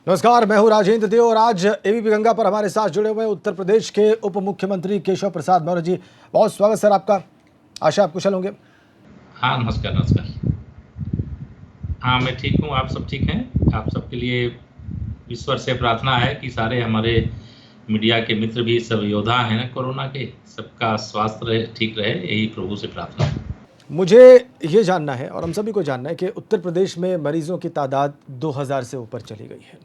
नमस्कार, मैं हूं राजेंद्र देव और आज एबीपी गंगा पर हमारे साथ जुड़े हुए उत्तर प्रदेश के उप मुख्यमंत्री केशव प्रसाद मौर्य जी। बहुत स्वागत सर आपका। आशा आप कुशल होंगे। हाँ, नमस्कार नमस्कार। हाँ, मैं ठीक हूँ। आप सब ठीक हैं? आप सबके लिए ईश्वर से प्रार्थना है कि सारे हमारे मीडिया के मित्र भी सब योद्धा हैं ना कोरोना के, सबका स्वास्थ्य रहे, ठीक रहे, यही प्रभु से प्रार्थना है। मुझे ये जानना है और हम सभी को जानना है कि उत्तर प्रदेश में मरीजों की तादाद 2000 से ऊपर चली गई है।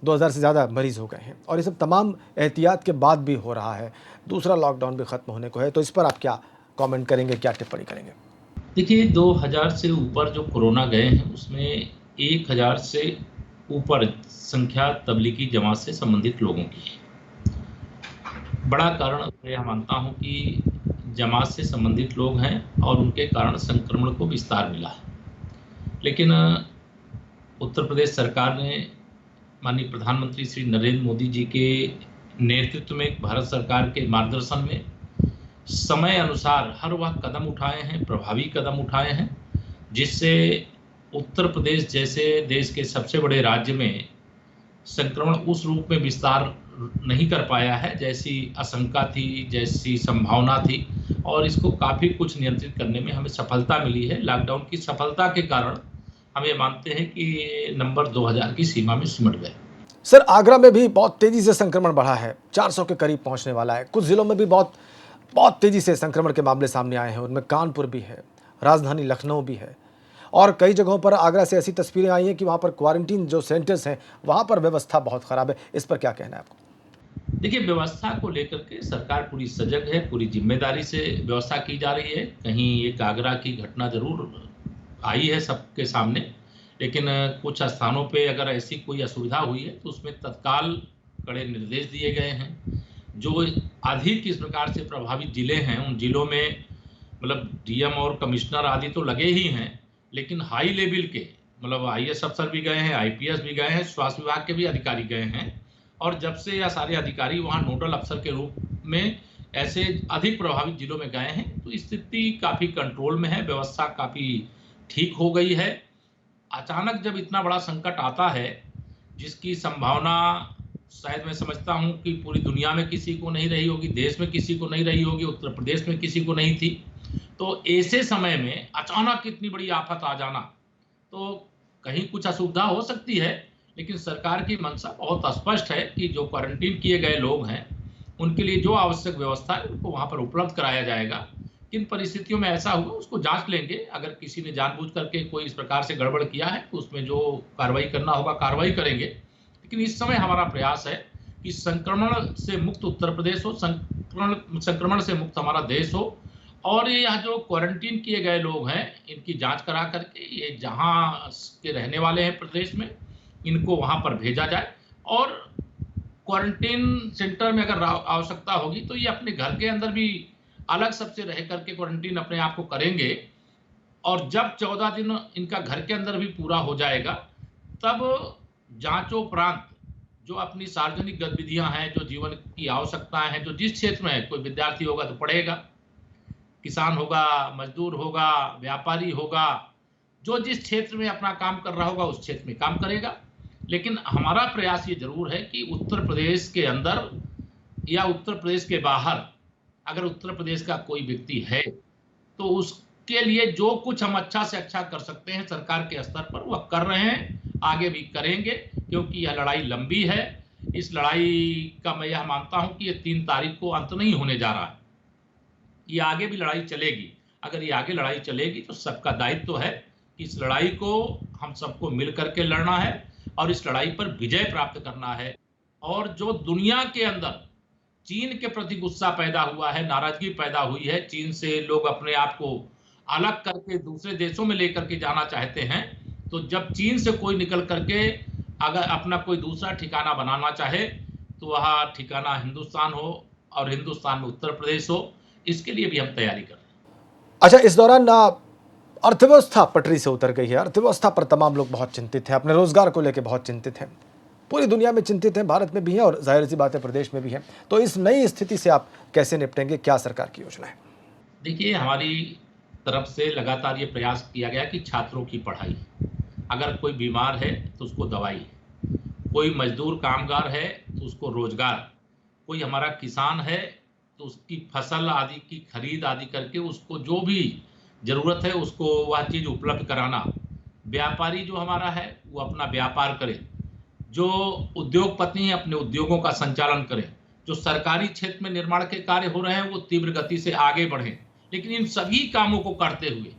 2000 से ज़्यादा मरीज हो गए हैं और ये सब तमाम एहतियात के बाद भी हो रहा है। दूसरा लॉकडाउन भी ख़त्म होने को है, तो इस पर आप क्या कमेंट करेंगे, क्या टिप्पणी करेंगे? देखिए, 2000 से ऊपर जो कोरोना गए हैं उसमें 1000 से ऊपर संख्या तबलीगी जमात से संबंधित लोगों की है। बड़ा कारण मैं यह मानता हूँ कि जमात से संबंधित लोग हैं और उनके कारण संक्रमण को विस्तार मिला है। लेकिन उत्तर प्रदेश सरकार ने माननीय प्रधानमंत्री श्री नरेंद्र मोदी जी के नेतृत्व में भारत सरकार के मार्गदर्शन में समय अनुसार हर वह कदम उठाए हैं, प्रभावी कदम उठाए हैं, जिससे उत्तर प्रदेश जैसे देश के सबसे बड़े राज्य में संक्रमण उस रूप में विस्तार नहीं कर पाया है जैसी आशंका थी, जैसी संभावना थी, और इसको काफ़ी कुछ नियंत्रित करने में हमें सफलता मिली है। लॉकडाउन की सफलता के कारण हम ये मानते हैं कि नंबर 2000 की सीमा में सिमट गए। सर, आगरा में भी बहुत तेज़ी से संक्रमण बढ़ा है, 400 के करीब पहुंचने वाला है। कुछ ज़िलों में भी बहुत बहुत तेज़ी से संक्रमण के मामले सामने आए हैं, उनमें कानपुर भी है, राजधानी लखनऊ भी है और कई जगहों पर आगरा से ऐसी तस्वीरें आई हैं कि वहाँ पर क्वारंटीन जो सेंटर्स हैं, वहाँ पर व्यवस्था बहुत ख़राब है। इस पर क्या कहना है आपको? देखिए, व्यवस्था को लेकर के सरकार पूरी सजग है, पूरी जिम्मेदारी से व्यवस्था की जा रही है। कहीं एक आगरा की घटना ज़रूर आई है सबके सामने, लेकिन कुछ स्थानों पे अगर ऐसी कोई असुविधा हुई है तो उसमें तत्काल कड़े निर्देश दिए गए हैं। जो अधिक इस प्रकार से प्रभावित ज़िले हैं, उन ज़िलों में मतलब डीएम और कमिश्नर आदि तो लगे ही हैं, लेकिन हाई लेवल के मतलब आईएएस अफसर भी गए हैं, आईपीएस भी गए हैं, स्वास्थ्य विभाग के भी अधिकारी गए हैं। और जब से यह सारे अधिकारी वहाँ नोडल अफसर के रूप में ऐसे अधिक प्रभावित जिलों में गए हैं, तो स्थिति काफ़ी कंट्रोल में है, व्यवस्था काफ़ी ठीक हो गई है। अचानक जब इतना बड़ा संकट आता है, जिसकी संभावना शायद मैं समझता हूँ कि पूरी दुनिया में किसी को नहीं रही होगी, देश में किसी को नहीं रही होगी, उत्तर प्रदेश में किसी को नहीं थी, तो ऐसे समय में अचानक इतनी बड़ी आफत आ जाना, तो कहीं कुछ असुविधा हो सकती है, लेकिन सरकार की मंशा बहुत स्पष्ट है कि जो क्वारंटीन किए गए लोग हैं, उनके लिए जो आवश्यक व्यवस्था है उनको वहाँ पर उपलब्ध कराया जाएगा। किन परिस्थितियों में ऐसा हुआ उसको जांच लेंगे। अगर किसी ने जानबूझ करके कोई इस प्रकार से गड़बड़ किया है तो उसमें जो कार्रवाई करना होगा कार्रवाई करेंगे। लेकिन इस समय हमारा प्रयास है कि संक्रमण से मुक्त उत्तर प्रदेश हो, संक्रमण से मुक्त हमारा देश हो, और ये यहाँ जो क्वारंटीन किए गए लोग हैं इनकी जांच करा करके ये जहाँ के रहने वाले हैं प्रदेश में, इनको वहाँ पर भेजा जाए, और क्वारंटीन सेंटर में अगर आवश्यकता होगी तो ये अपने घर के अंदर भी अलग सबसे रह करके क्वारंटीन अपने आप को करेंगे। और जब 14 दिन इनका घर के अंदर भी पूरा हो जाएगा, तब जांचोपरांत जो अपनी सार्वजनिक गतिविधियां हैं, जो जीवन की आवश्यकताएं हैं, जो जिस क्षेत्र में है, कोई विद्यार्थी होगा तो पढ़ेगा, किसान होगा, मजदूर होगा, व्यापारी होगा, जो जिस क्षेत्र में अपना काम कर रहा होगा उस क्षेत्र में काम करेगा। लेकिन हमारा प्रयास ये जरूर है कि उत्तर प्रदेश के अंदर या उत्तर प्रदेश के बाहर अगर उत्तर प्रदेश का कोई व्यक्ति है तो उसके लिए जो कुछ हम अच्छा से अच्छा कर सकते हैं सरकार के स्तर पर वह कर रहे हैं, आगे भी करेंगे, क्योंकि यह लड़ाई लंबी है। इस लड़ाई का मैं यह मानता हूं कि ये 3 तारीख को अंत नहीं होने जा रहा है, ये आगे भी लड़ाई चलेगी। अगर ये आगे लड़ाई चलेगी तो सबका दायित्व तो है कि इस लड़ाई को हम सबको मिल करके लड़ना है और इस लड़ाई पर विजय प्राप्त करना है। और जो दुनिया के अंदर चीन के प्रति गुस्सा पैदा हुआ है, नाराजगी पैदा हुई है, चीन से लोग अपने आप को अलग करके दूसरे देशों में लेकर के जाना चाहते हैं, तो जब चीन से कोई निकल करके अगर अपना कोई दूसरा ठिकाना बनाना चाहे तो वह ठिकाना हिंदुस्तान हो और हिंदुस्तान में उत्तर प्रदेश हो, इसके लिए भी हम तैयारी कर रहे हैं। अच्छा, इस दौरान अर्थव्यवस्था पटरी से उतर गई है। अर्थव्यवस्था पर तमाम लोग बहुत चिंतित हैं, अपने रोजगार को लेकर बहुत चिंतित हैं, पूरी दुनिया में चिंतित हैं, भारत में भी हैं और जाहिर सी बात है प्रदेश में भी हैं। तो इस नई स्थिति से आप कैसे निपटेंगे, क्या सरकार की योजना है? देखिए, हमारी तरफ से लगातार ये प्रयास किया गया कि छात्रों की पढ़ाई, अगर कोई बीमार है तो उसको दवाई, कोई मजदूर कामगार है तो उसको रोजगार, कोई हमारा किसान है तो उसकी फसल आदि की खरीद आदि करके उसको जो भी ज़रूरत है उसको वह चीज़ उपलब्ध कराना। व्यापारी जो हमारा है वो अपना व्यापार करे, जो उद्योगपति हैं अपने उद्योगों का संचालन करें, जो सरकारी क्षेत्र में निर्माण के कार्य हो रहे हैं वो तीव्र गति से आगे बढ़ें। लेकिन इन सभी कामों को करते हुए